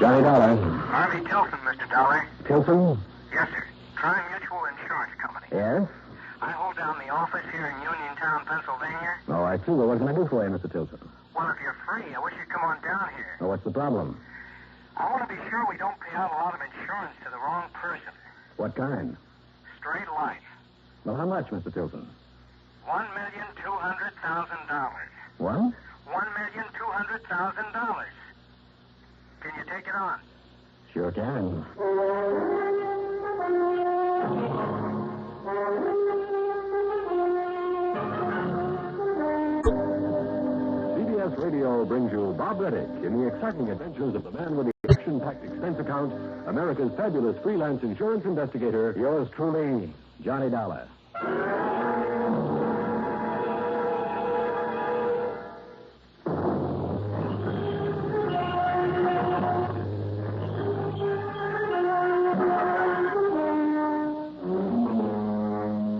Johnny Dollar. Harvey Tilson, Mr. Dollar. Tilson? Yes, sir. Tri Mutual Insurance Company. Yes? I hold down the office here in Uniontown, Pennsylvania. Oh, I see. Well, what can I do for you, Mr. Tilson? Well, if you're free, I wish you'd come on down here. Oh, what's the problem? I want to be sure we don't pay out a lot of insurance to the wrong person. What kind? Straight life. Well, how much, Mr. Tilson? $1,200,000. What? $1,200,000. Can you take it on? Sure can. CBS Radio brings you Bob Reddick in the exciting adventures of the man with the action-packed expense account, America's fabulous freelance insurance investigator. Yours truly, Johnny Dollar.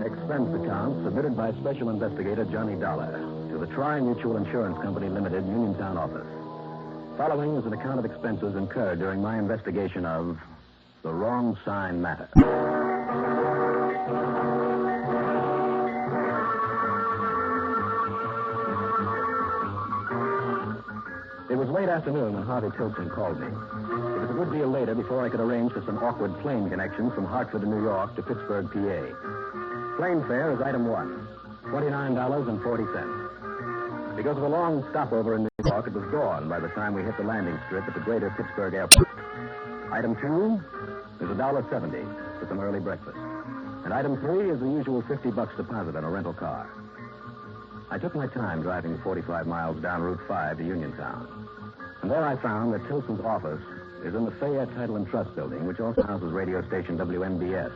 Expense account submitted by Special Investigator Johnny Dollar to the Tri Mutual Insurance Company Limited, Uniontown office. Following is an account of expenses incurred during my investigation of the wrong sign matter. It was late afternoon when Harvey Tilson called me. It was a good deal later before I could arrange for some awkward plane connections from Hartford to New York to Pittsburgh, PA. Plane fare is item one, $29.40. Because of a long stopover in New York, it was dawn by the time we hit the landing strip at the greater Pittsburgh airport. Item two is $1.70 for some early breakfast. And item three is the usual $50 deposit on a rental car. I took my time driving 45 miles down Route 5 to Uniontown. And there I found that Tilson's office is in the Fayette Title and Trust Building, which also houses radio station WNBS.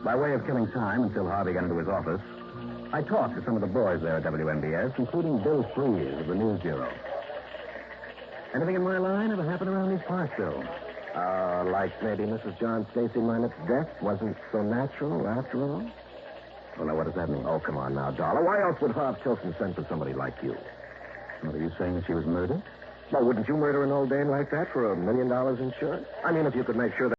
By way of killing time until Harvey got into his office, I talked to some of the boys there at WNBS, including Bill Freeze of the News Bureau. Anything in my line ever happened around these parts, Bill? Like maybe Mrs. John Stacy Minot's death wasn't so natural after all? Well, now, what does that mean? Oh, come on now, Dollar. Why else would Harv Tilson send for somebody like you? What, are you saying that she was murdered? Well, wouldn't you murder an old dame like that for $1 million insurance? I mean, if you could make sure that